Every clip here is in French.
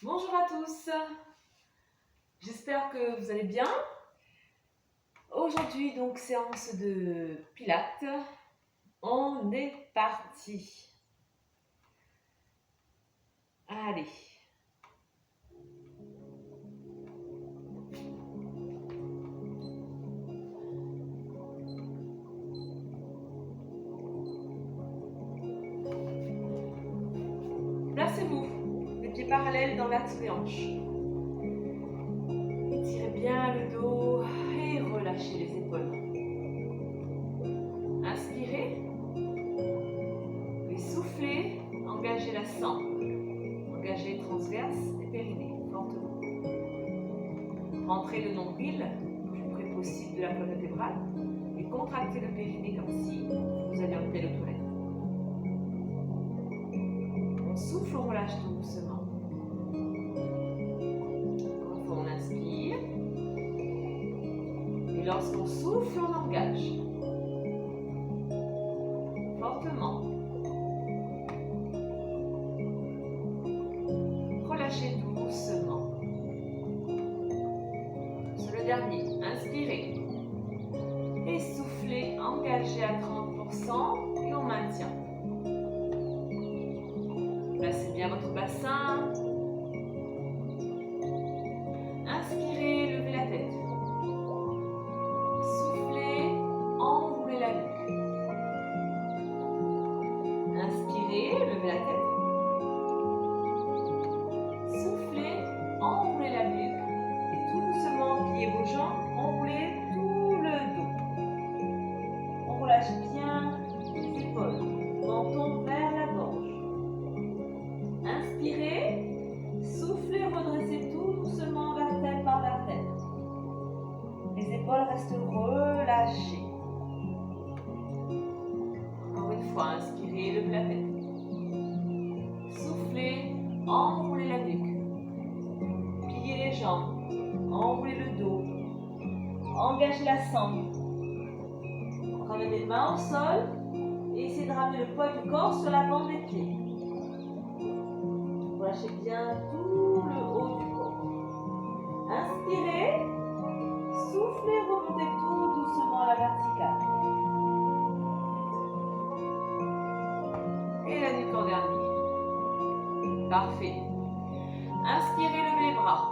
Bonjour à tous, j'espère que vous allez bien. Aujourd'hui donc séance de pilates, on est parti. Allez. Placez-vous, les pieds parallèles dans l'axe des hanches. Étirez bien le dos et relâchez les épaules. Inspirez et soufflez, engagez la sangle, engagez transverse et périnée fortement. Rentrez le nombril le plus près possible de la colonne vertébrale et contractez le périnée comme si vous alliez en telle aux toilettes. On souffle, on relâche tout doucement. Encore une fois, on inspire. Et lorsqu'on souffle, on engage. Fortement. Relâchez doucement. Sur le dernier, inspirez. Et soufflez, engagez à 30% et on maintient. Placez bien votre bassin. Inspirez, levez la tête. Soufflez, enroulez la nuque. Inspirez, levez la tête. Soufflez, enroulez la nuque. Et tout doucement, pliez vos jambes, enroulez tout le dos. On relâche bien les épaules, menton vers la gorge. Inspirez, soufflez, redressez tout doucement, vertèbre par vertèbre. Les épaules restent relâchées. Encore une fois, inspirez, levez la tête. Soufflez, enroulez la nuque. Pliez les jambes, enroulez le dos. Engagez la sangle. Ramenez les mains au sol et essayez de ramener le poids du corps sur la bande des pieds. Relâchez bien tout le haut du corps. Inspirez, soufflez, remontez tout doucement à la verticale. Et la nuque en dernier. Parfait. Inspirez, levez les bras.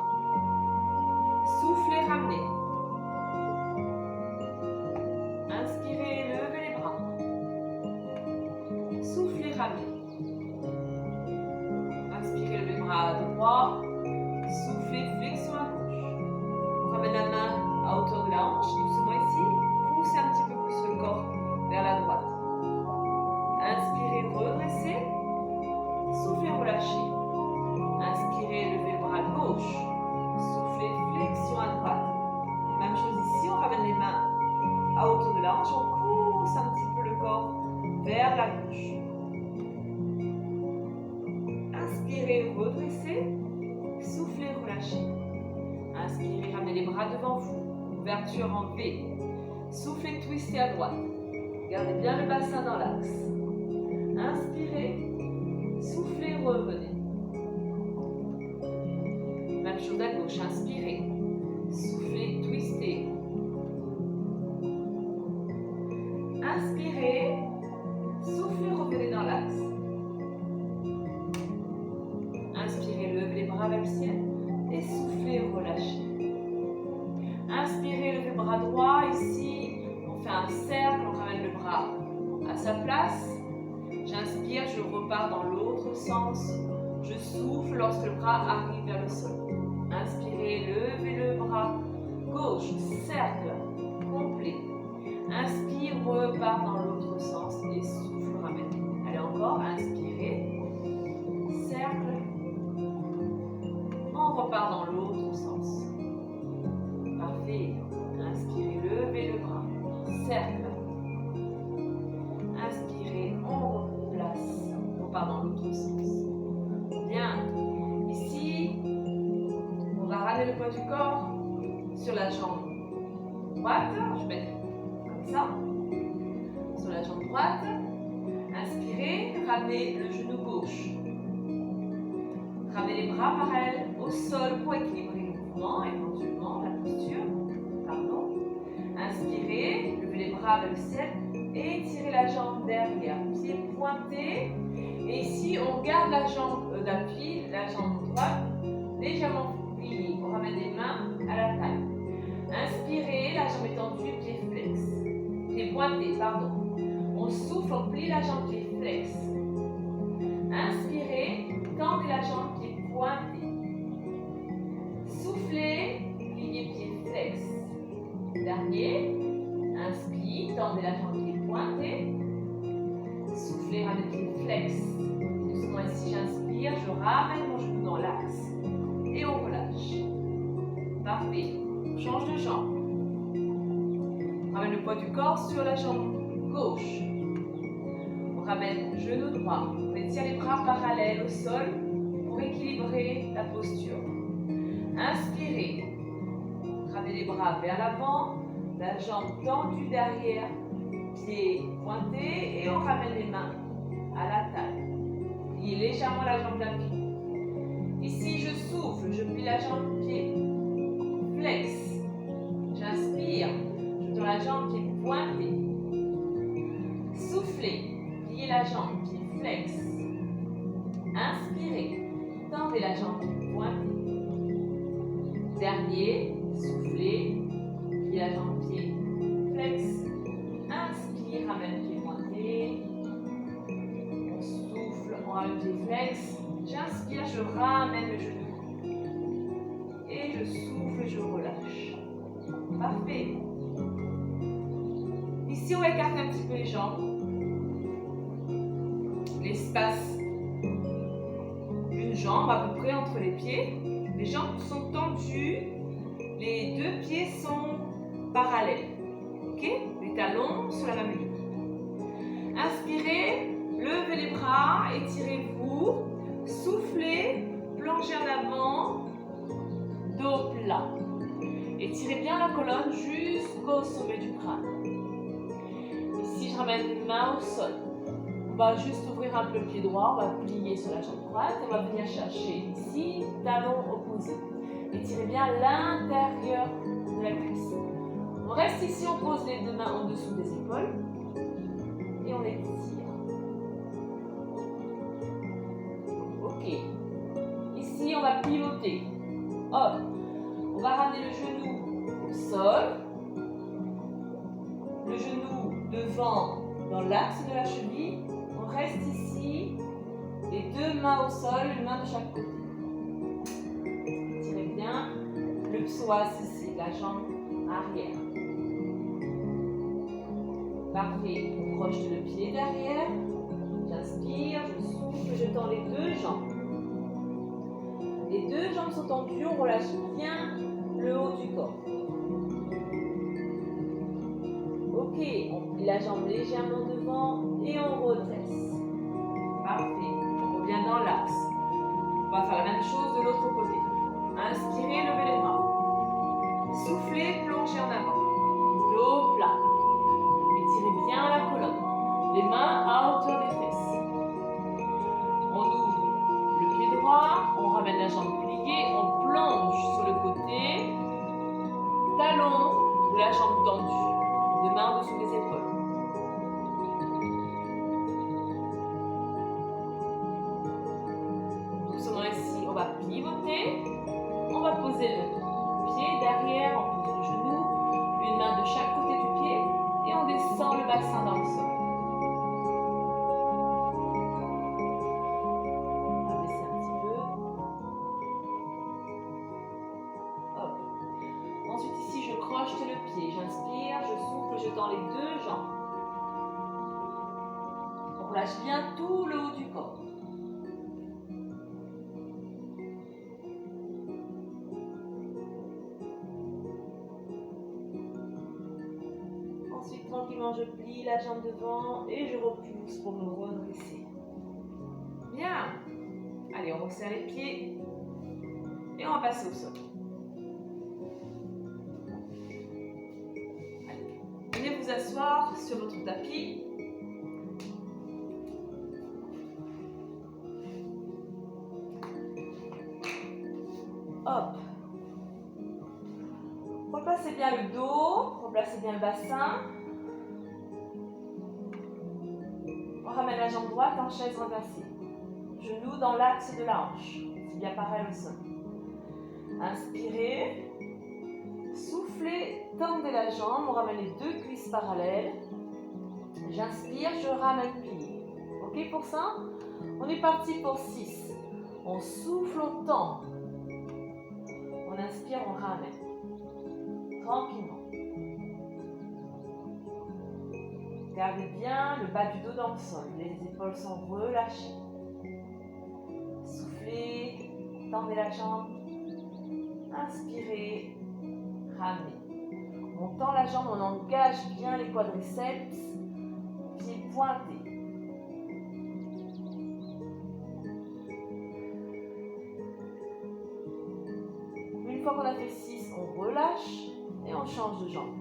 Soufflez, ramenez. Inspirez, levez les bras. Soufflez, ramenez. Inspirez, levez le bras droit. Soufflez, flexion à gauche. On ramène la main à hauteur de la hanche, doucement ici. Poussez un petit peu plus le corps vers la droite. Inspirez, redressez. Soufflez, relâchez. Inspirez, levez le bras gauche. Soufflez, flexion à droite. Même chose ici, on ramène les mains à hauteur de la hanche. On pousse un petit peu le corps vers la gauche. Inspirez, redressez. Soufflez, relâchez. Inspirez, ramenez les bras devant vous. Ouverture en V. Soufflez, twistez à droite. Gardez bien le bassin dans l'axe. Inspirez. Soufflez, revenez. Même chose à gauche. Inspirez. Soufflez, twistez. Inspirez. Soufflez, revenez dans l'axe. Inspirez, levez les bras vers le ciel. Et soufflez, relâchez. Inspirez, levez le bras droit. Ici, on fait un cercle. On ramène le bras à sa place. J'inspire, je repars dans l'autre sens. Je souffle lorsque le bras arrive vers le sol. Inspirez, levez le bras gauche, cercle complet. Inspire, repart dans l'autre sens et souffle, ramène. Allez encore, inspirez, cercle. On repart dans l'autre sens. Parfait. Inspirez, levez le bras, cercle. Inspirez, on replace, on part dans l'autre sens. Bien. Ici, on va ramener le poids du corps sur la jambe droite. Je vais mettre comme ça. Sur la jambe droite. Inspirez, ramenez le genou gauche. Ramenez les bras parallèles sol pour équilibrer le mouvement, éventuellement la posture. Pardon. Inspirez, levez les bras vers le ciel et étirez la jambe derrière. Pied pointé. Et ici, on garde la jambe d'appui, la jambe droite, légèrement pliée. On ramène les mains à la taille. Inspirez, la jambe étendue, pied flex. Pied pointé, pardon. On souffle, on plie la jambe, pied flex. Inspirez, tendez la jambe, pied pointé. Soufflez, pliez, pied flex. Dernier. Inspire, tendez la jambe, pied pointé. Soufflez, ramenez pied flex. Doucement ici, j'inspire, je ramène mon genou dans l'axe. Et on relâche. Parfait. On change de jambe. On ramène le poids du corps sur la jambe gauche. On ramène genou droit. On étire les bras parallèles au sol pour équilibrer la posture. Inspirez. Ramenez les bras vers l'avant. La jambe tendue derrière. Pied pointé. Et on ramène les mains à la taille. Pliez légèrement la jambe d'appui. Ici, je souffle. Je plie la jambe pied flex. J'inspire. Je tends la jambe pied pointé. Soufflez. Pliez la jambe pied flex. Inspirez. Tendez la jambe pied pointé. Dernier. Soufflez. Pliez la jambe pied flex. Inspire. Ramène pied pointé. On souffle. On ramène pied flex. J'inspire. Je ramène le genou. Et je souffle. Je relâche. Parfait. Ici, on va écarter un petit peu les jambes. L'espace d'une jambe à peu près entre les pieds. Les jambes sont tendues. Les deux pieds sont parallèles. Ok? Les talons sur la même ligne. Inspirez, levez les bras, étirez-vous. Soufflez, plongez en avant. Dos plat. Étirez bien la colonne jusqu'au sommet du crâne. Ici, je ramène les mains au sol. On va juste ouvrir un peu le pied droit, on va plier sur la jambe droite, on va venir chercher ici, talon opposé. Étirez bien l'intérieur de la cuisse. On reste ici, on pose les deux mains en dessous des épaules et on étire. Ok. Ici, on va pivoter. Hop. On va ramener le genou au sol. Le genou devant dans l'axe de la cheville. On reste ici, les deux mains au sol, une main de chaque côté. Tirez bien le psoas ici, la jambe arrière. Parfait, on projette le pied derrière. J'inspire, je souffle, je tends les deux jambes. Les deux jambes sont tendues, on relâche bien le haut du corps. Ok, on plie la jambe légèrement devant et on redresse. Parfait, on revient dans l'axe. On va faire la même chose de l'autre côté. Inspirez, levez les bras. Soufflez, plongez en avant. Dos plat. Étirez bien la colonne. Les mains à hauteur des fesses. On ouvre le pied droit, on ramène la jambe pliée, on plonge sur le côté. Talon de la jambe tendue. Deux mains en dessous des épaules. Doucement ici, on va pivoter. On va poser le pied derrière, on pose le genou, une main de chaque côté du pied et on descend le bassin dans le sol. On va baisser un petit peu. Hop. Ensuite ici, je crochete le pied. J'inspire, je souffle, je tends les deux jambes. On relâche bien tout le haut du corps. Ensuite, tranquillement, je plie la jambe devant et je repousse pour me redresser. Bien. Allez, on resserre les pieds et on va passer au sol. Allez. Venez vous asseoir sur votre tapis. Reversez bien le bassin. On ramène la jambe droite en chaise renversée. Genou dans l'axe de la hanche. C'est bien pareil au sol. Inspirez. Soufflez, tendez la jambe. On ramène les deux cuisses parallèles. J'inspire, je ramène plie. Ok pour ça? On est parti pour 6. On souffle, on tend. On inspire, on ramène. Tranquillement. Gardez bien le bas du dos dans le sol. Les épaules sont relâchées. Soufflez, tendez la jambe. Inspirez, ramenez. On tend la jambe, on engage bien les quadriceps. Pieds pointés. Une fois qu'on a fait 6, on relâche et on change de jambe.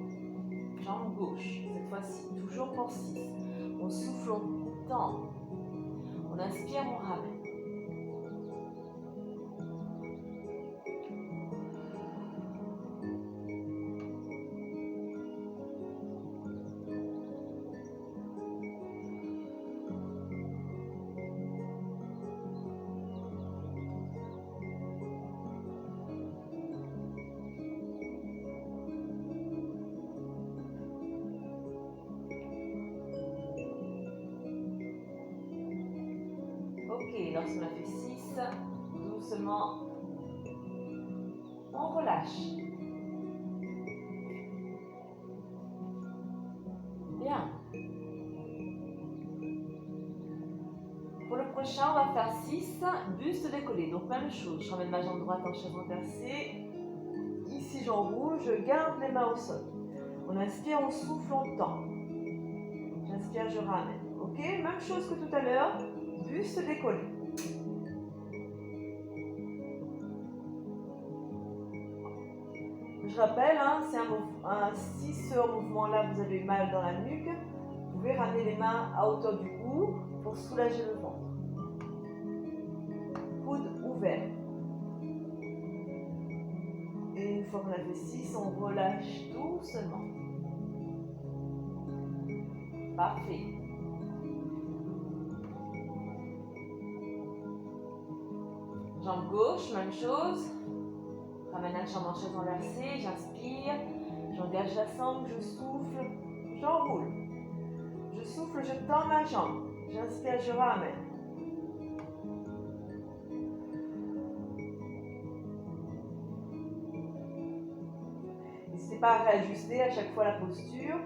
Jambe gauche, cette fois-ci, toujours pour 6. On souffle, on tend. On inspire, on ramène. Ok, lorsqu'on a fait 6, doucement, on relâche. Bien. Pour le prochain, on va faire 6, buste décollé. Donc même chose, je ramène ma jambe droite en chaise renversée. Ici, j'enroule, je garde les mains au sol. On inspire, on souffle, on tend. J'inspire, je ramène. Ok, même chose que tout à l'heure, buste décollé. Je rappelle, hein, si ce mouvement-là, vous avez mal dans la nuque, vous pouvez ramener les mains à hauteur du cou pour soulager le ventre. Coude ouvert. Et une fois qu'on a fait 6, on relâche doucement. Parfait. Jambe gauche, même chose. Ramène la jambe en chaise renversée, j'inspire, j'engage la sangle, je souffle, j'enroule. Je souffle, je tends ma jambe. J'inspire, je ramène. N'hésitez pas à réajuster à chaque fois la posture.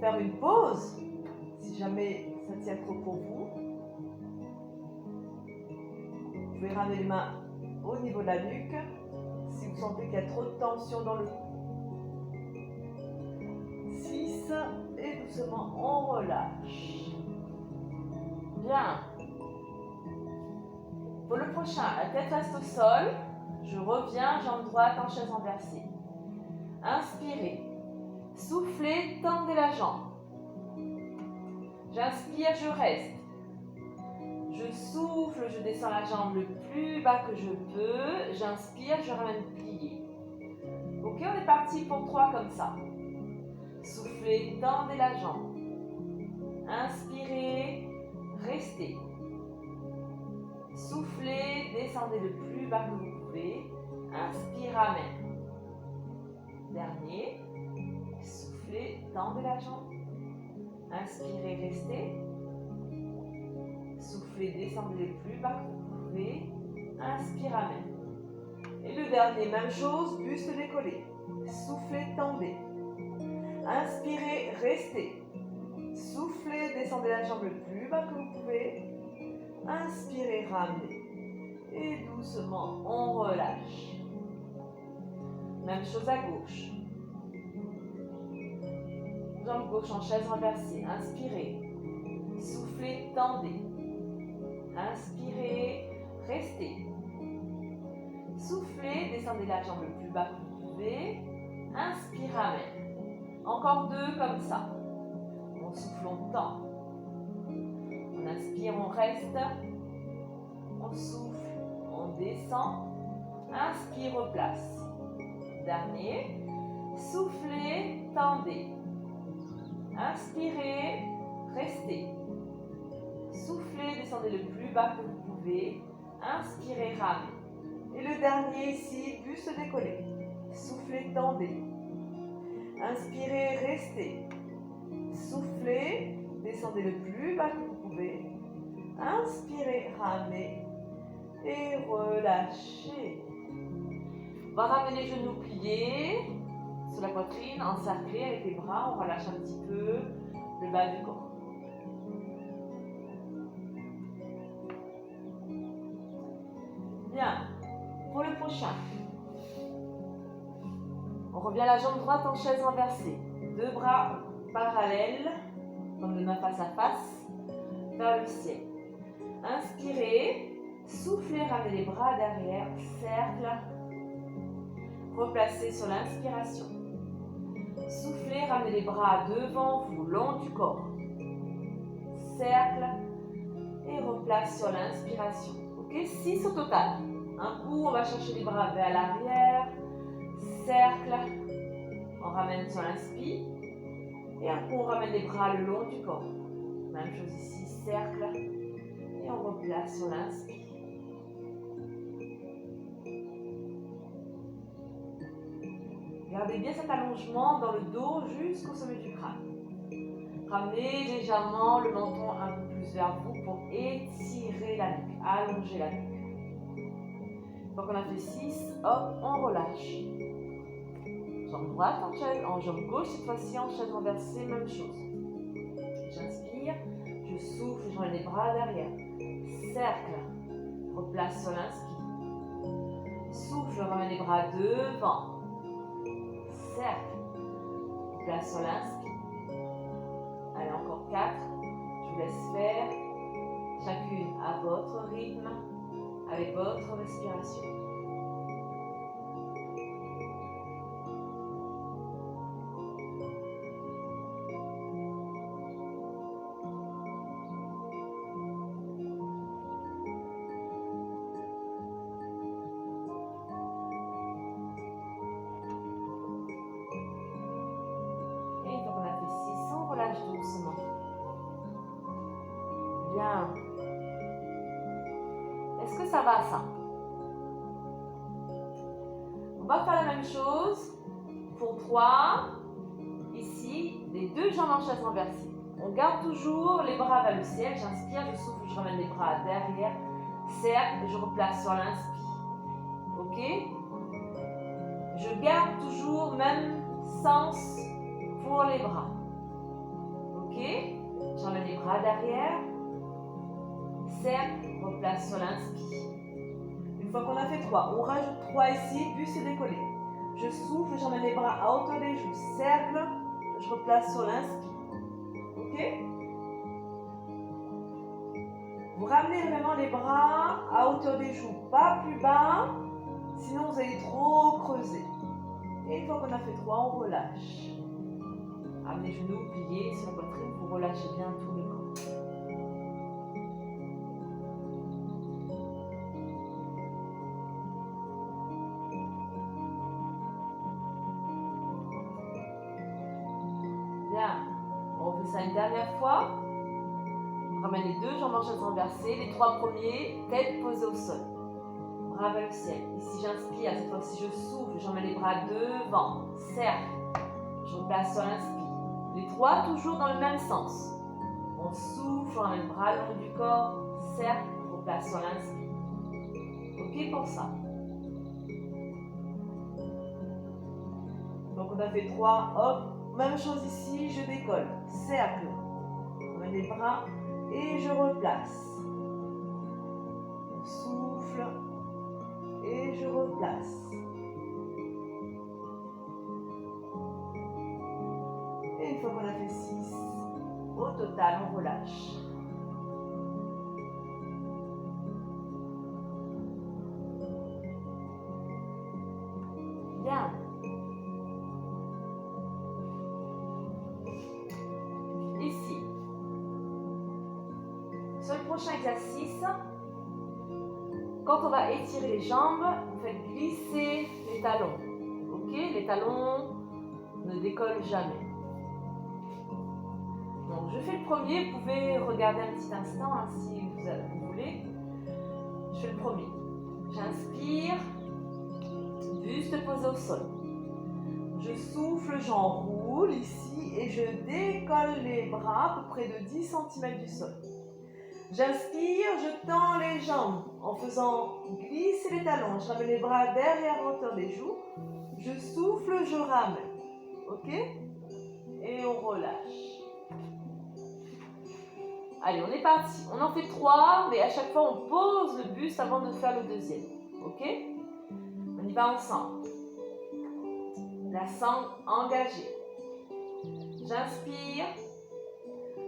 Faire une pause, si jamais ça tient trop pour vous. Vous pouvez ramener les mains au niveau de la nuque, si vous sentez qu'il y a trop de tension dans le cou. 6, et doucement, on relâche. Bien. Pour le prochain, la tête reste au sol. Je reviens, jambe droite en chaise renversée. Inspirez. Soufflez, tendez la jambe. J'inspire, je reste. Je souffle, je descends la jambe le plus bas que je peux. J'inspire, je ramène plié. Ok, on est parti pour 3 comme ça. Soufflez, tendez la jambe. Inspirez, restez. Soufflez, descendez le plus bas que vous pouvez. Inspire, ramène. Dernier. Soufflez, tendez la jambe. Inspirez, restez. Soufflez, descendez le plus bas que vous pouvez. Inspire, ramène. Et le dernier, même chose, buste décollé. Soufflez, tendez. Inspirez, restez. Soufflez, descendez la jambe le plus bas que vous pouvez. Inspirez, ramenez. Et doucement, on relâche. Même chose à gauche. Jambe gauche en chaise renversée. Inspirez. Soufflez, tendez. Inspirez, restez. Soufflez, descendez la jambe le plus bas que vous pouvez. Inspire, ramène. Encore 2 comme ça. On souffle, on tend. On inspire, on reste. On souffle, on descend. Inspire, replace. Dernier. Soufflez, tendez. Inspirez, restez. Soufflez, descendez le plus bas que vous pouvez. Inspirez, ramenez. Et le dernier ici, buste décollé. Soufflez, tendez. Inspirez, restez. Soufflez, descendez le plus bas que vous pouvez. Inspirez, ramenez. Et relâchez. On va ramener les genoux pliés sur la poitrine, encerclés avec les bras. On relâche un petit peu le bas du corps. Bien. Pour le prochain, on revient la jambe droite en chaise renversée. Deux bras parallèles, comme de main face à face, vers le ciel. Inspirez, soufflez, ramenez les bras derrière, cercle. Replacez sur l'inspiration. Soufflez, ramenez les bras devant vous, long du corps. Cercle et replace sur l'inspiration. Ok, 6 au total. Un coup, on va chercher les bras vers l'arrière. Cercle. On ramène sur l'inspire. Et un coup, on ramène les bras le long du corps. Même chose ici, cercle. Et on replace sur l'inspire. Gardez bien cet allongement dans le dos jusqu'au sommet du crâne. Ramenez légèrement le menton un peu plus vers vous pour étirer la nuque, allonger la nuque. Donc on a fait 6, hop, on relâche. Jambe droite en jambe gauche, cette fois-ci en chaise renversée, même chose. J'inspire, je souffle, je ramène les bras derrière. Cercle, replace sur l'inspire. Souffle, je ramène les bras devant. Cercle, place sur l'inspire. Allez, encore 4. Je vous laisse faire chacune à votre rythme, avec votre respiration. Doucement. Bien. Est-ce que ça va, ça? On va faire la même chose pour 3. Ici, les deux jambes en chaise renversée. On garde toujours les bras vers le ciel. J'inspire, je souffle, je ramène les bras derrière. Cercle, je replace sur l'inspire. Ok? Je garde toujours même sens pour les bras. Ok, j'emmène les bras derrière, cercle, replace sur l'inspire. Une fois qu'on a fait 3, on rajoute 3 ici, buste décollé. Je souffle, j'emmène les bras à hauteur des joues, cercle, je replace sur l'inspire. Ok? Vous ramenez vraiment les bras à hauteur des joues, pas plus bas, sinon vous allez trop creuser. Et une fois qu'on a fait 3, on relâche. Amenez les genoux pliés sur la poitrine, vous relâchez bien tout le corps. Bien, on refait ça une dernière fois. On ramène les deux jambes en chaise renversée, les 3 premiers, tête posée au sol. Bras vers le ciel. Ici j'inspire, cette fois-ci je souffle, j'emmène les bras devant, cercle, je replace sur l'inspire. Les 3 toujours dans le même sens. On souffle, on ramène le bras le long du corps, cercle, on replace sur l'inspire. Ok pour ça. Donc on a fait 3, hop, même chose ici, je décolle, cercle, on met les bras et je replace. On souffle et je replace. Et une fois qu'on a fait 6, au total, on relâche. Bien. Ici. Sur le prochain exercice, quand on va étirer les jambes, vous faites glisser les talons. Ok, les talons ne décolle jamais. Donc je fais le premier, vous pouvez regarder un petit instant hein, si vous voulez. Je fais le premier. J'inspire, buste posé au sol. Je souffle, j'enroule ici et je décolle les bras à peu près de 10 cm du sol. J'inspire, je tends les jambes en faisant glisser les talons. Je ramène les bras derrière à hauteur des joues. Je souffle, je ramène. Ok? Et on relâche. Allez, on est parti. On en fait 3, mais à chaque fois, on pose le buste avant de faire le deuxième. Ok? On y va ensemble. La sangle engagée. J'inspire.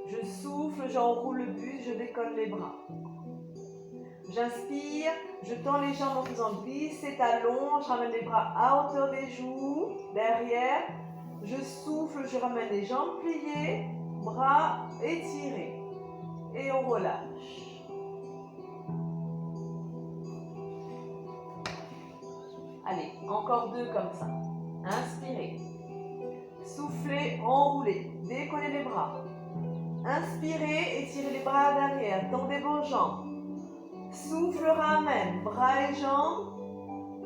Je souffle, j'enroule le buste, je décolle les bras. J'inspire, je tends les jambes en faisant glisser talons, je ramène les bras à hauteur des joues, derrière. Je souffle, je ramène les jambes pliées, bras étirés. Et on relâche. Allez, encore 2 comme ça. Inspirez. Soufflez, enroulez, décollez les bras. Inspirez, étirez les bras derrière, tendez vos jambes. Souffle, ramène, bras et jambes.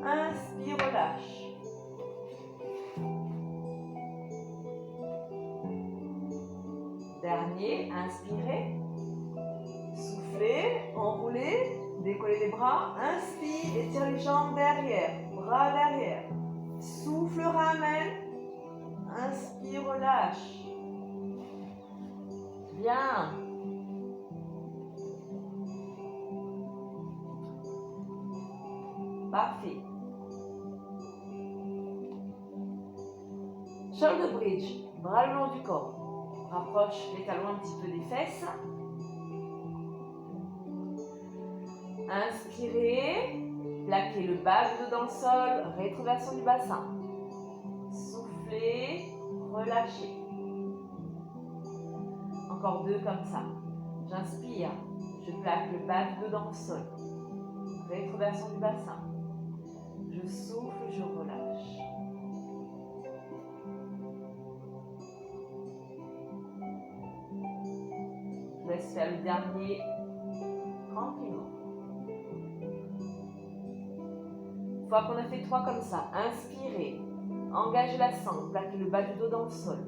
Inspire, relâche. Dernier, inspirez. Soufflez, enroulez, décollez les bras. Inspire, étire les jambes derrière, bras derrière. Souffle, ramène. Inspire, relâche. Bien. Parfait. Shoulder bridge, bras le long du corps. Rapproche les talons un petit peu des fesses. Inspirez, plaquez le bas du dos dans le sol, rétroversion du bassin. Soufflez, relâchez. Encore 2 comme ça. J'inspire, je plaque le bas du dos dans le sol, rétroversion du bassin. Je souffle, je relâche. Je laisse faire le dernier tranquillement. Une fois qu'on a fait 3 comme ça, inspirez, engagez la sangle, plaquez le bas du dos dans le sol.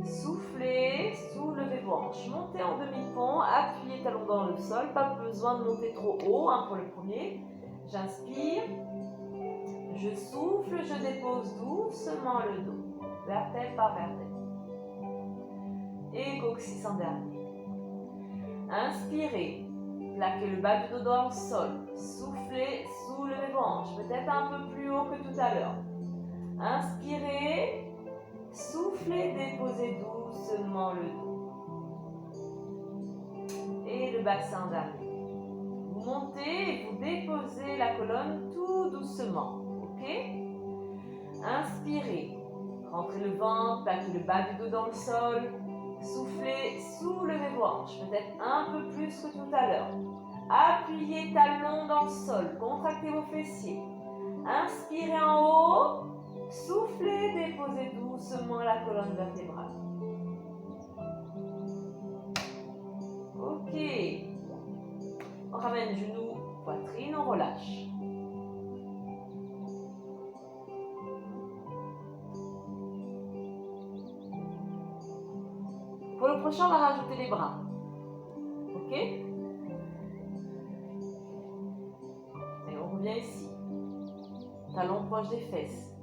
Soufflez, soulevez vos hanches, montez en demi-pont, appuyez talons dans le sol, pas besoin de monter trop haut pour le premier. J'inspire, je souffle, je dépose doucement le dos, vertèbre par vertèbre. Et coccyx en dernier. Inspirez, plaquez le bas du dos dans le sol, soufflez, soulevez vos hanches, peut-être un peu plus haut que tout à l'heure. Inspirez, soufflez, déposez doucement le dos. Et le bassin dernier. Vous montez et vous déposez la colonne tout doucement. Ok? Inspirez, rentrez le ventre, plaquez le bas du dos dans le sol. Soufflez, soulevez vos hanches, peut-être un peu plus que tout à l'heure. Appuyez talons dans le sol, contractez vos fessiers. Inspirez en haut, soufflez, déposez doucement la colonne vertébrale. Ok. On ramène genoux, poitrine, on relâche. Pour le prochain, on va rajouter les bras. Ok? Et on revient ici. Talons proches des fesses.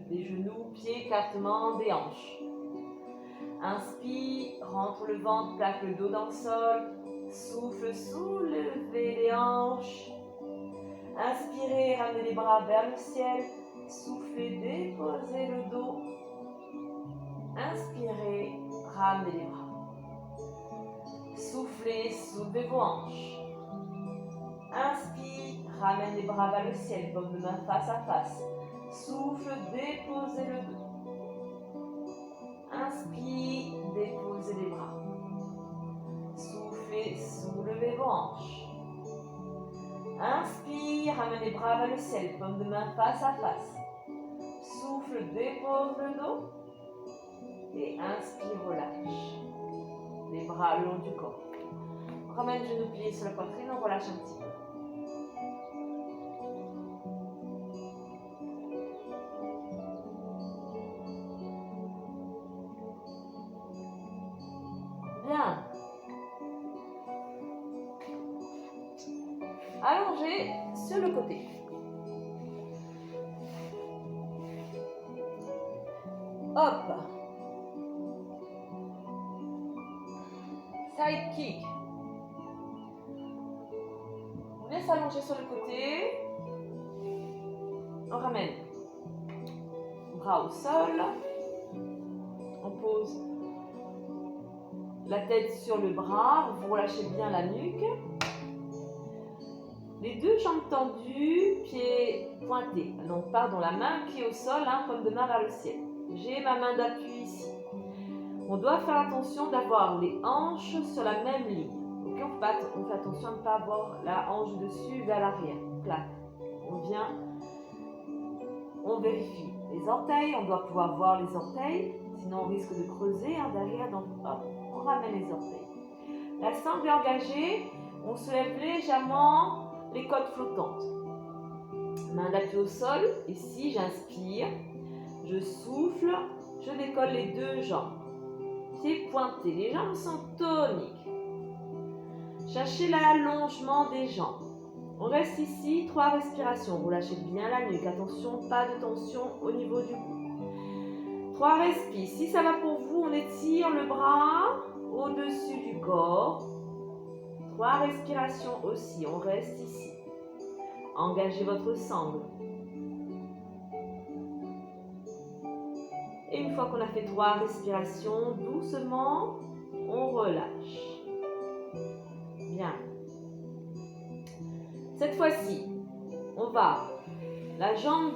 Les genoux, pieds, écartement des hanches. Inspire, rentre le ventre, plaque le dos dans le sol. Souffle, soulevez les hanches. Inspirez, ramenez les bras vers le ciel. Soufflez, déposez le dos. Inspirez, ramenez les bras. Soufflez, soulevez vos hanches. Inspire, ramène les bras vers le ciel, paume de main face à face. Souffle, déposez le dos. Inspire, déposez les bras. Soufflez, soulevez vos hanches. Inspire, ramène les bras vers le ciel, paume de main face à face. Souffle, dépose le dos. Et inspire, relâche. Les bras le long du corps. On ramène le genou plié sur la poitrine, on relâche un petit peu. Bien. Allongez sur le côté. Hop. Side kick. On vient s'allonger sur le côté. On ramène. Bras au sol. On pose la tête sur le bras. Vous relâchez bien la nuque. Les deux jambes tendues, pieds pointés. Donc, pardon, la main qui est au sol, comme de main vers le ciel. J'ai ma main d'appui ici. On doit faire attention d'avoir les hanches sur la même ligne. Okay, on fait attention à ne pas avoir la hanche dessus vers l'arrière. Clac. On vient, on vérifie les orteils. On doit pouvoir voir les orteils. Sinon, on risque de creuser derrière. Donc, hop, on ramène les orteils. La sangle est engagée. On soulève légèrement les côtes flottantes. Main d'appui au sol. Ici, j'inspire. Je souffle. Je décolle les deux jambes. Pieds pointés. Les jambes sont toniques. Cherchez l'allongement des jambes. On reste ici. 3 respirations. Vous lâchez bien la nuque. Attention, pas de tension au niveau du cou. 3 respires. Si ça va pour vous, on étire le bras au-dessus du corps. 3 respirations aussi, on reste ici. Engagez votre sangle. Et une fois qu'on a fait 3 respirations, doucement, on relâche. Bien. Cette fois-ci, on va, la jambe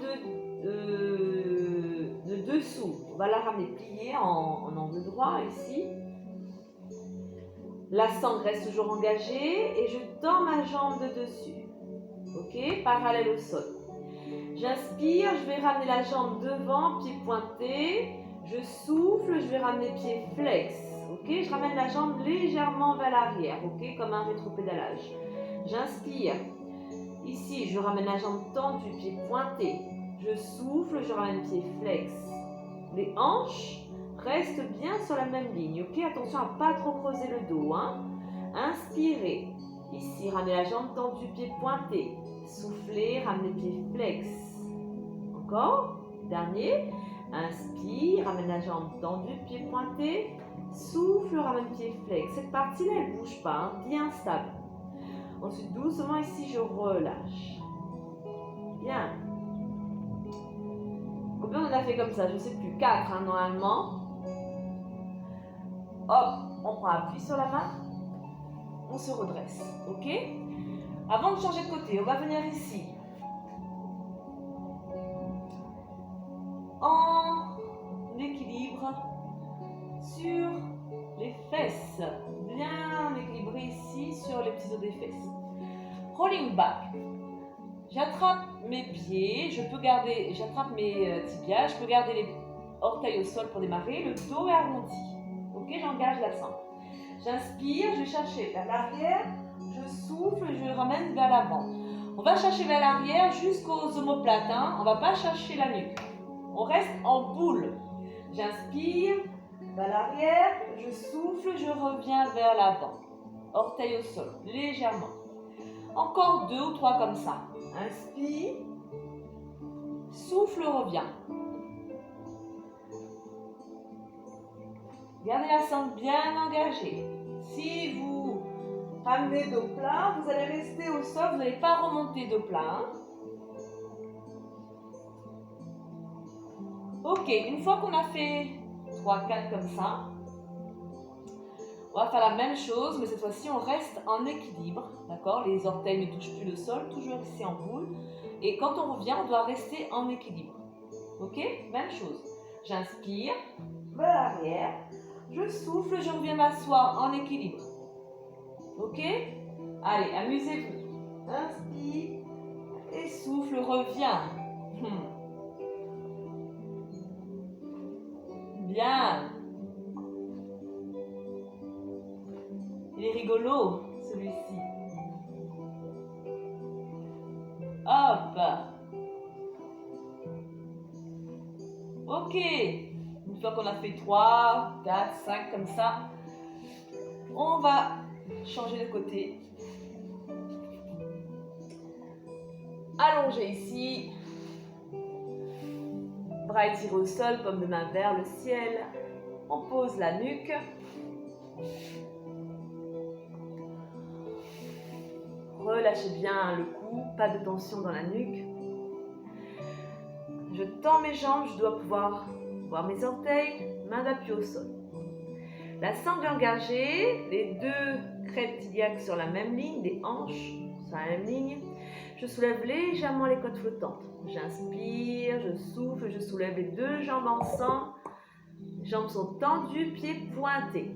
de dessous, on va la ramener pliée en angle droit ici. La sangle reste toujours engagée et je tends ma jambe de dessus. Ok, parallèle au sol. J'inspire, je vais ramener la jambe devant, pied pointé. Je souffle, je vais ramener pied flex. Ok, je ramène la jambe légèrement vers l'arrière. Ok, comme un rétropédalage. J'inspire. Ici, je ramène la jambe tendue, pied pointé. Je souffle, je ramène pied flex. Les hanches restent bien sur la même ligne. Ok, attention à ne pas trop creuser le dos. Inspirez. Ici, ramenez la jambe tendue, pied pointé. Soufflez, ramenez pied flex. Encore. Dernier. Inspire, ramène la jambe tendue, pied pointé. Souffle, ramène pied flex. Cette partie-là, elle ne bouge pas, bien stable. Ensuite, doucement, ici, je relâche. Bien. Combien on a fait comme ça? Je ne sais plus. 4, normalement. Hop, on prend appui sur la main. On se redresse. Ok? Avant de changer de côté, on va venir ici. En équilibre sur les fesses. Bien équilibré ici sur les petits os des fesses. Rolling back. J'attrape mes pieds, j'attrape mes tibias, je peux garder les orteils au sol pour démarrer, le dos est arrondi. Ok, j'engage la sangle. J'inspire, je vais chercher vers l'arrière, je souffle, je ramène vers l'avant. On va chercher vers l'arrière jusqu'aux omoplates, on ne va pas chercher la nuque. On reste en boule. J'inspire, vers l'arrière, je souffle, je reviens vers l'avant. Orteil au sol, légèrement. Encore 2 ou 3 comme ça. Inspire, souffle, reviens. Gardez la sangle bien engagée. Si vous ramenez dos plat, vous allez rester au sol, vous n'allez pas remonter dos plat. Ok, une fois qu'on a fait 3-4 comme ça, on va faire la même chose, mais cette fois-ci, on reste en équilibre. D'accord? Les orteils ne touchent plus le sol, toujours ici en boule. Et quand on revient, on doit rester en équilibre. Ok? Même chose. J'inspire, vers l'arrière. Je souffle, je reviens m'asseoir en équilibre. Ok? Allez, amusez-vous. Inspire et souffle, reviens. Bien. Il est rigolo, celui-ci. Hop. Ok. Une fois qu'on a fait 3, 4, 5 comme ça, on va changer de côté. Allongé ici. Bras étirés au sol, paume de main vers le ciel. On pose la nuque. Relâchez bien le cou, pas de tension dans la nuque. Je tends mes jambes, je dois pouvoir voir mes orteils, main d'appui au sol. La sangle engagée, les deux crêtes iliaques sur la même ligne, des hanches sur la même ligne. Je soulève légèrement les côtes flottantes. J'inspire, je souffle, je soulève les deux jambes ensemble. Les jambes sont tendues, pieds pointés.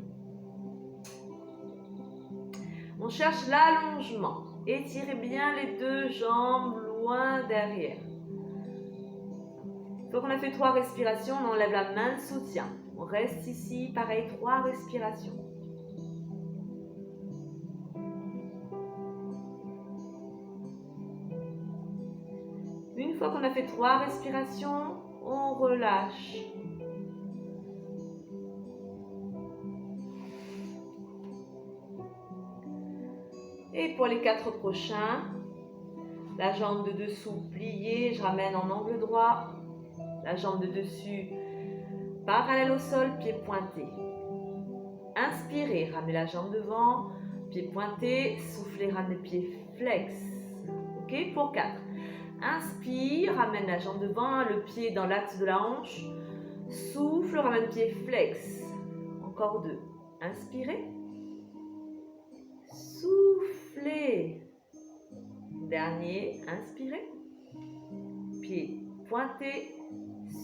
On cherche l'allongement. Étirez bien les deux jambes loin derrière. Une fois qu'on a fait 3 respirations, on enlève la main de soutien. On reste ici, pareil, 3 respirations. Une fois qu'on a fait 3 respirations, on relâche. Et pour les 4 prochains, la jambe de dessous pliée, je ramène en angle droit. La jambe de dessus parallèle au sol, pied pointé. Inspirez, ramenez la jambe devant, pied pointé, soufflez, ramenez pied flex. Ok, pour 4. Inspire, ramène la jambe devant, le pied dans l'axe de la hanche. Souffle, ramène pied flex. Encore 2. Inspirez. Soufflez. Dernier, inspirez. Pied pointé.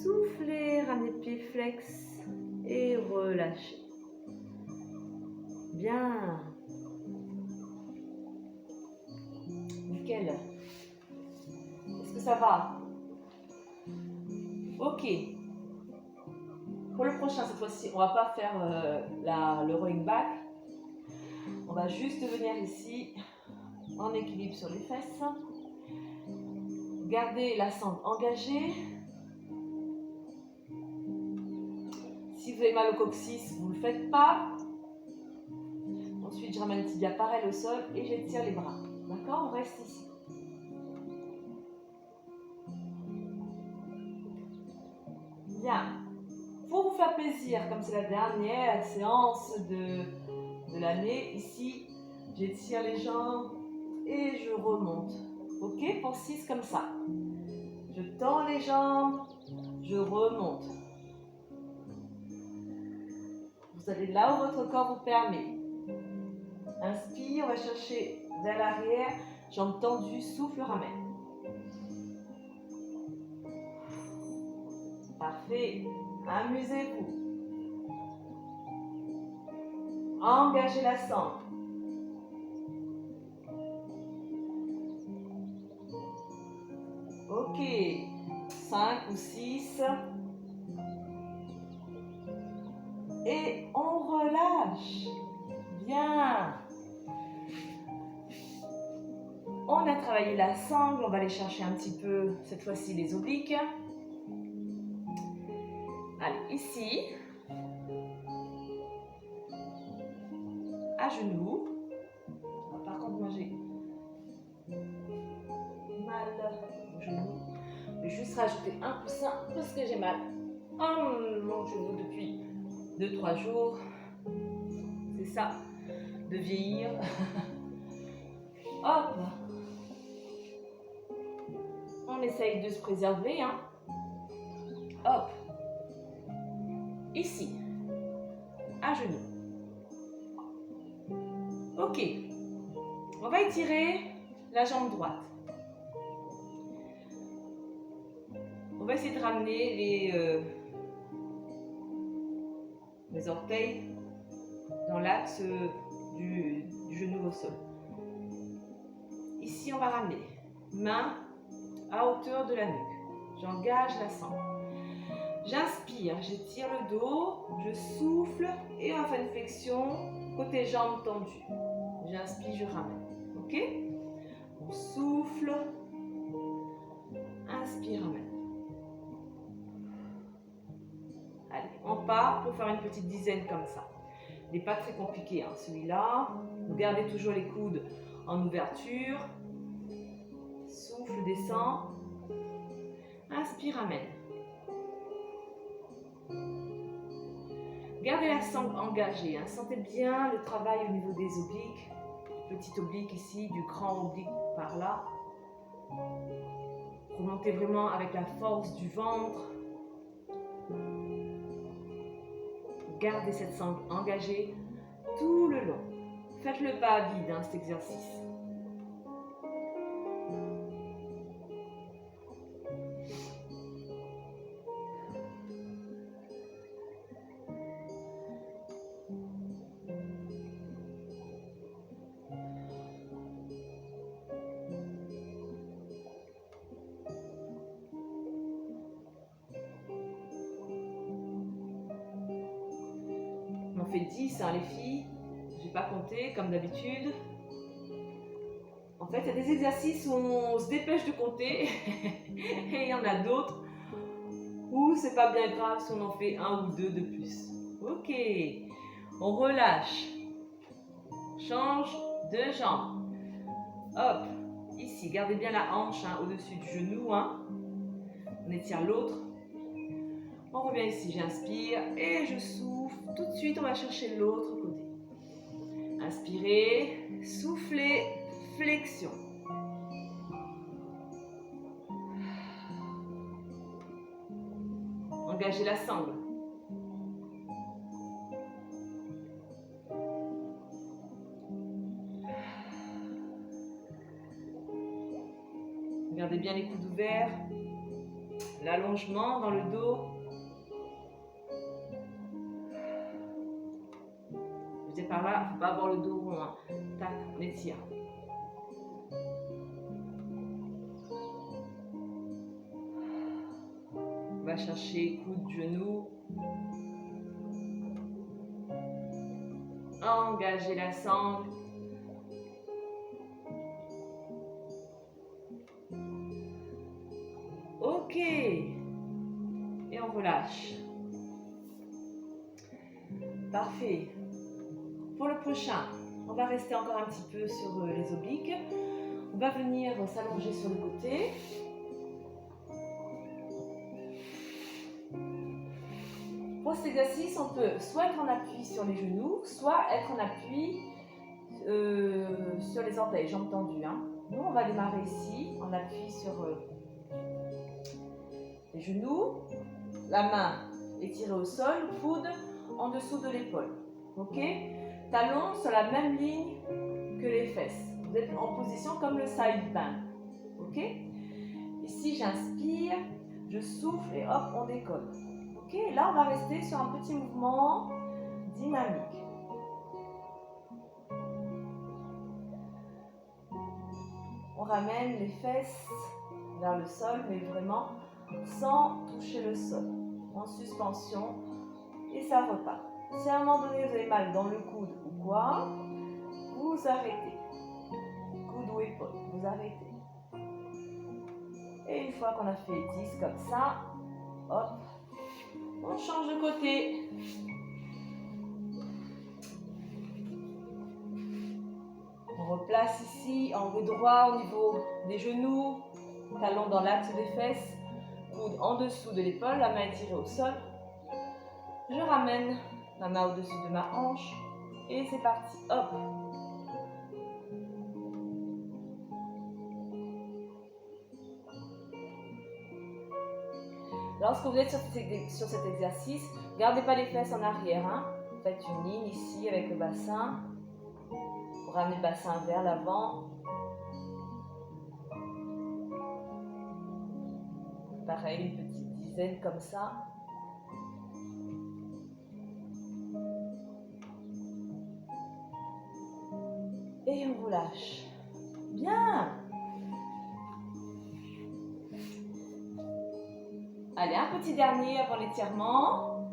Soufflez, ramenez pied flex. Et relâchez. Bien. Nickel. Est-ce que ça va? Ok. Pour le prochain, cette fois-ci, on ne va pas faire le rowing back. On va juste venir ici en équilibre sur les fesses. Gardez la sangle engagée. Si vous avez mal au coccyx, vous ne le faites pas. Ensuite, je ramène le tibia parallèle au sol et j'étire les bras. D'accord? On reste ici. Bien. Pour vous faire plaisir, comme c'est la dernière séance de l'année, ici, j'étire les jambes et je remonte. Ok? Pour 6 comme ça. Je tends les jambes, je remonte. Vous allez là où votre corps vous permet. Inspire, on va chercher vers l'arrière, jambes tendues, souffle, ramène. Parfait. Amusez-vous. Engagez la sangle. Ok. 5 ou 6. Et on relâche. Bien. On a travaillé la sangle. On va aller chercher un petit peu, cette fois-ci, les obliques. Allez, ici. À genoux. Par contre, moi j'ai mal au genou. Je vais juste rajouter un coussin parce que j'ai mal mon genou depuis 2-3 jours. C'est ça, de vieillir. Hop. On essaye de se préserver. Hein. Hop. Ici. À genoux. Ok. On va étirer la jambe droite. On va essayer de ramener les orteils dans l'axe du genou au sol. Ici, on va ramener main à hauteur de la nuque. J'engage la sangle. J'inspire, j'étire le dos, je souffle, et on va faire une flexion côté jambes tendues. J'inspire, je ramène. Ok? On souffle. Inspire, ramène. Allez, on part pour faire une petite dizaine comme ça. Il n'est pas très compliqué, hein, celui-là. Vous gardez toujours les coudes en ouverture. Souffle, descend. Inspire, ramène. Gardez la sangle engagée. Hein. Sentez bien le travail au niveau des obliques. Petit oblique ici, du grand oblique par là. Remontez vraiment avec la force du ventre. Gardez cette sangle engagée tout le long. Faites-le pas à vide, hein, cet exercice. On fait 10, hein, les filles. Je n'ai pas compté, comme d'habitude. En fait, il y a des exercices où on se dépêche de compter. Et il y en a d'autres où c'est pas bien grave si on en fait un ou deux de plus. Ok. On relâche. Change de jambe. Hop. Ici, gardez bien la hanche, hein, au-dessus du genou. Hein. On étire l'autre. On revient ici, j'inspire et je souffle. Tout de suite, on va chercher l'autre côté. Inspirez, soufflez, flexion. Engagez la sangle. Gardez bien les coudes ouverts. L'allongement dans le dos. Je dis par là, il ne faut pas avoir le dos rond. Hein. Tac, on étire. On va chercher coude, genou. Engagez la sangle. Ok. Et on relâche. Parfait. Pour le prochain, on va rester encore un petit peu sur les obliques. On va venir s'allonger sur le côté. Pour cet exercice, on peut soit être en appui sur les genoux, soit être en appui sur les orteils, jambes tendues. Hein. Nous, on va démarrer ici, en appui sur les genoux. La main étirée au sol, coude en dessous de l'épaule. Ok? Talons sur la même ligne que les fesses. Vous êtes en position comme le side bend. Ok? Ici, j'inspire, je souffle et hop, on décolle. Ok? Là, on va rester sur un petit mouvement dynamique. On ramène les fesses vers le sol, mais vraiment sans toucher le sol. En suspension et ça repart. Si à un moment donné vous avez mal dans le coude ou quoi, vous arrêtez. Coude ou épaule, vous arrêtez. Et une fois qu'on a fait 10 comme ça, hop, on change de côté. On replace ici, angle droit au niveau des genoux, talon dans l'axe des fesses, coude en dessous de l'épaule, la main étirée au sol. Je ramène ma main au-dessus de ma hanche et c'est parti. Hop. Lorsque vous êtes sur cet exercice, ne gardez pas les fesses en arrière. Hein. Faites une ligne ici avec le bassin. Vous ramenez le bassin vers l'avant. Pareil, une petite dizaine comme ça. Et on relâche. Bien. Allez, un petit dernier avant l'étirement.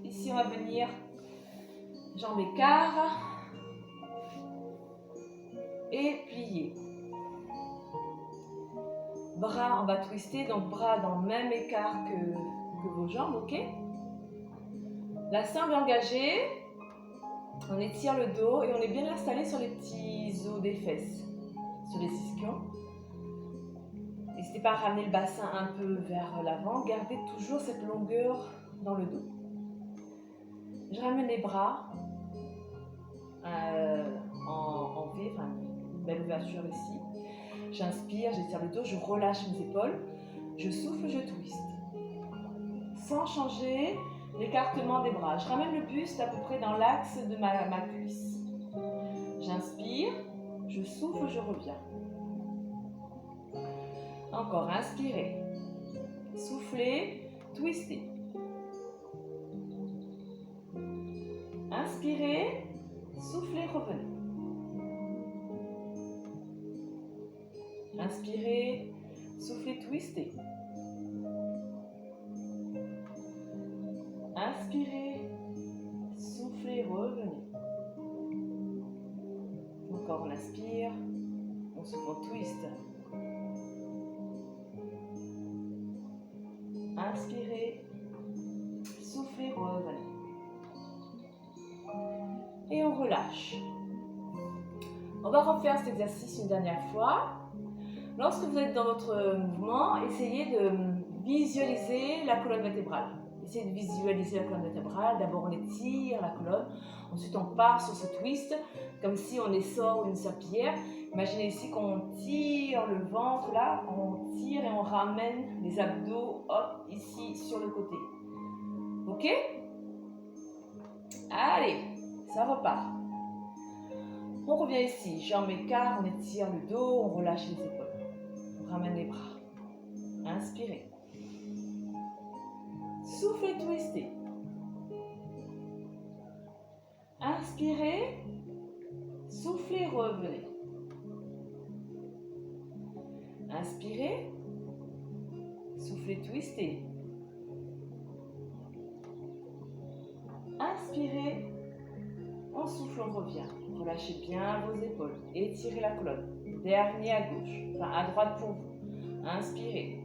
Ici, on va venir Jambes écart et plier. Bras, on va twister, donc bras dans le même écart que vos jambes, ok? La sangle engagée, on étire le dos et on est bien installé sur les petits os des fesses, sur les ischions. N'hésitez pas à ramener le bassin un peu vers l'avant, gardez toujours cette longueur dans le dos. Je ramène les bras en V, enfin une belle ouverture ici. J'inspire, j'étire le dos, je relâche mes épaules, je souffle, je twiste. Sans changer l'écartement des bras. Je ramène le buste à peu près dans l'axe de ma cuisse. J'inspire, je souffle, je reviens. Encore, inspirez, soufflez, twistez. Inspirez, soufflez, revenez. Inspirez, soufflez, twistez. Inspirez, soufflez, revenez. Encore, on inspire, on souffle, on twist. Inspirez, soufflez, revenez. Et on relâche. On va refaire cet exercice une dernière fois. Lorsque vous êtes dans votre mouvement, essayez de visualiser la colonne vertébrale. Essayez de visualiser la colonne vertébrale. D'abord, on étire la colonne. Ensuite, on part sur ce twist, comme si on sort une serpillière. Imaginez ici qu'on tire le ventre, là. On tire et on ramène les abdos, hop, ici, sur le côté. Ok? Allez, ça repart. On revient ici, jambes écart, on étire le dos, on relâche les épaules. On ramène les bras. Inspirez. Soufflez, twistez. Inspirez. Soufflez, revenez. Inspirez. Soufflez, twistez. Inspirez. On souffle, on revient. Relâchez bien vos épaules. Étirez la colonne. Dernier à gauche, enfin à droite pour vous. Inspirez.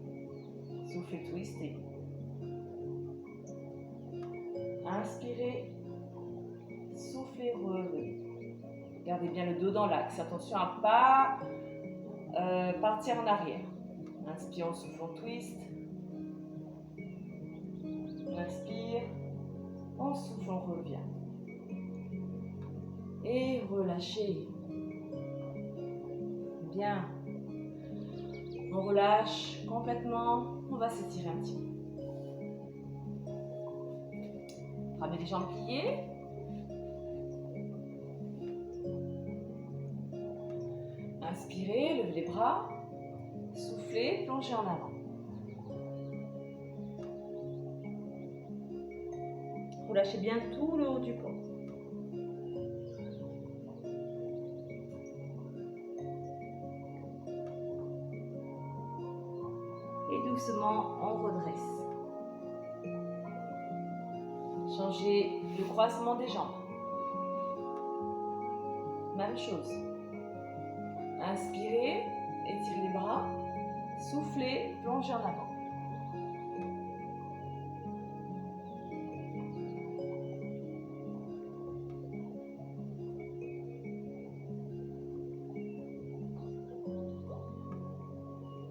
Soufflez, twistez. Inspirez. Soufflez, revenez. Gardez bien le dos dans l'axe. Attention à ne pas partir en arrière. Inspire, on souffle, on twist. Inspire. On souffle, on revient. Et relâchez. Bien. On relâche complètement. On va s'étirer un petit peu. Ramenez les jambes pliées. Inspirez, levez les bras. Soufflez, plongez en avant. Relâchez bien tout le haut du corps. Et doucement, on redresse. Changez le croisement des jambes. Même chose. Inspirez, étirez les bras. Soufflez, plongez en avant.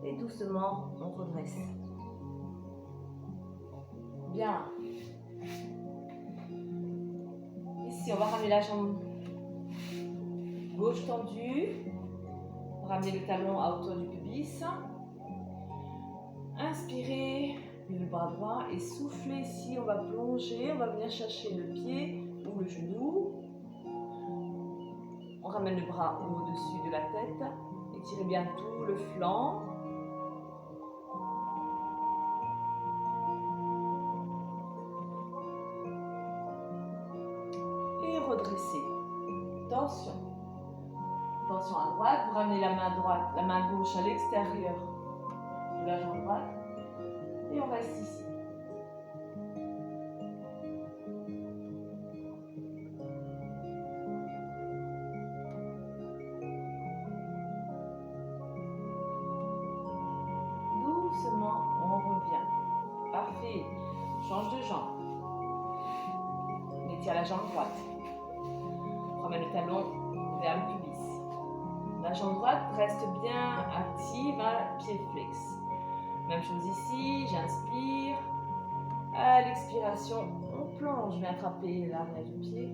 Et doucement, on redresse. Bien. Ici, on va ramener la jambe gauche tendue. Ramenez le talon à hauteur du pubis. Inspirez, levez le bras droit et soufflez ici. On va plonger, on va venir chercher le pied ou le genou. On ramène le bras au-dessus de la tête. Étirez bien tout le flanc. Et redressez. Tension. Tension à droite. Vous ramenez la main droite, la main gauche à l'extérieur de la jambe droite. Et on reste ici. change de jambe. On étire la jambe droite. On ramène le talon vers le pubis. La jambe droite reste bien active, pied flex. Même chose ici, j'inspire. À l'expiration, on plonge, je vais attraper l'arrière du pied.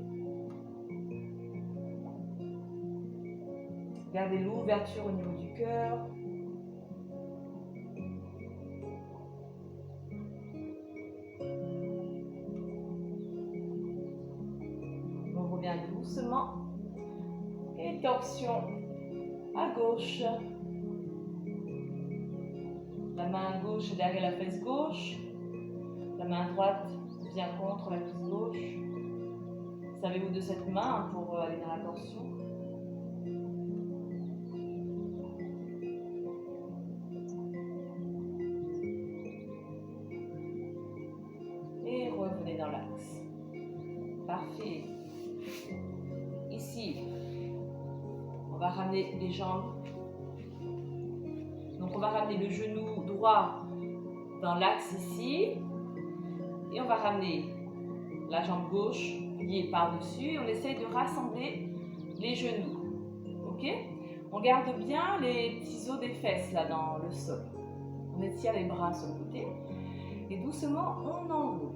Gardez l'ouverture au niveau du cœur. On revient doucement. Et torsion à gauche. La main gauche derrière la fesse gauche. La main droite vient contre la cuisse gauche. Servez-vous de cette main pour aller dans la torsion. Et revenez dans l'axe. Parfait. Ici, on va ramener les jambes. Donc on va ramener le genou droit dans l'axe ici. Et on va ramener la jambe gauche liée par-dessus. On essaye de rassembler les genoux. Ok? On garde bien les petits os des fesses là dans le sol. On étire les bras sur le côté. Et doucement, on enroule.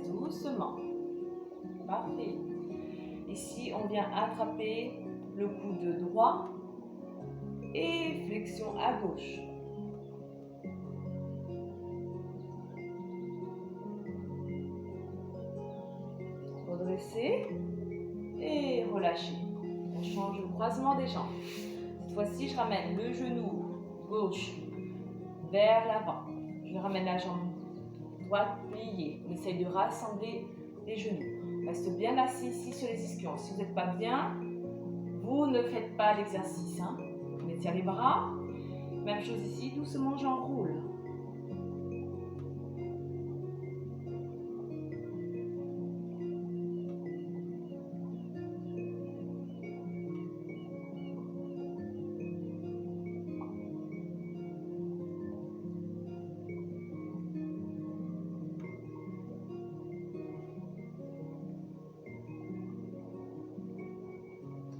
Doucement. Parfait. Ici, on vient attraper le coude droit et flexion à gauche. Redresser et relâcher. On change le croisement des jambes. Cette fois-ci, je ramène le genou gauche vers l'avant. Je ramène la jambe droite pliée. On essaye de rassembler les genoux. On reste bien assis ici sur les ischions. Si vous n'êtes pas bien, vous ne faites pas l'exercice. On étire les bras. Même chose ici, doucement j'enroule.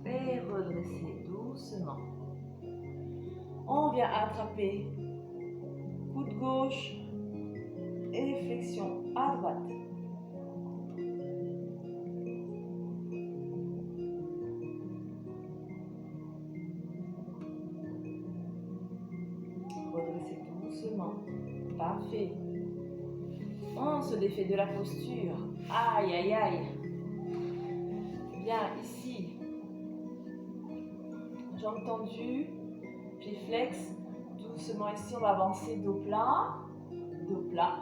Et redresser doucement. On vient attraper coude gauche et flexion à droite. Redresser doucement. Parfait. On se défait de la posture. Aïe, aïe, aïe. Bien, ici. Jambes tendues, pieds flex. Doucement ici, on va avancer dos plat. Dos plat.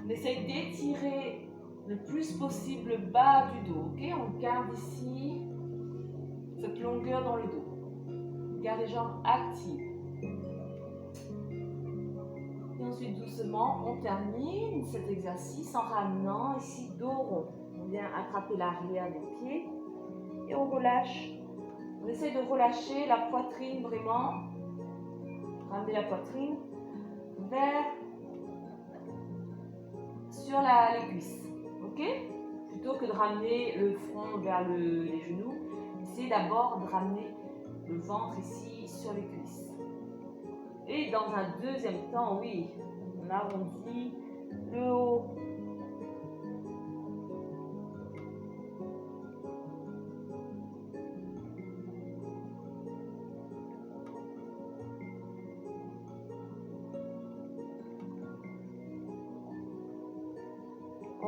On essaye d'étirer le plus possible le bas du dos. Ok, on garde ici cette longueur dans le dos. Garde les jambes actives. Et ensuite, doucement, on termine cet exercice en ramenant ici dos rond. On vient attraper l'arrière des pieds et on relâche. On essaie de relâcher la poitrine vraiment. Ramener la poitrine vers sur les cuisses. Ok? Plutôt que de ramener le front vers les genoux, essayez d'abord de ramener le ventre ici sur les cuisses. Et dans un deuxième temps, oui, on arrondit le haut.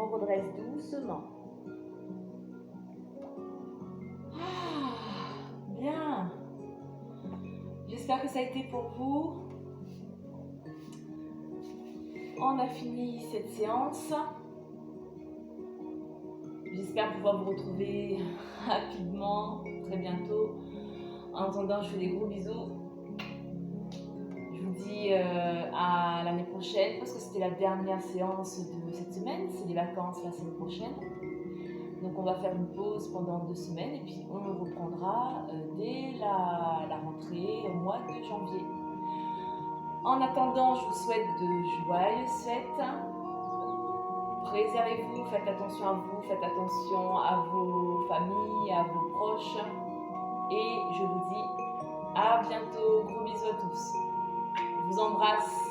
On redresse doucement. Bien. J'espère que ça a été pour vous. On a fini cette séance. J'espère pouvoir vous retrouver rapidement, très bientôt. En attendant, je fais des gros bisous. Je vous dis à l'année prochaine, parce que c'était la dernière séance de cette semaine. C'est les vacances la semaine prochaine. Donc on va faire une pause pendant 2 semaines et puis on reprendra dès la rentrée au mois de janvier. En attendant, je vous souhaite de joyeuses fêtes. Préservez-vous, faites attention à vous, faites attention à vos familles, à vos proches. Et je vous dis à bientôt. Gros bisous à tous. Je vous embrasse.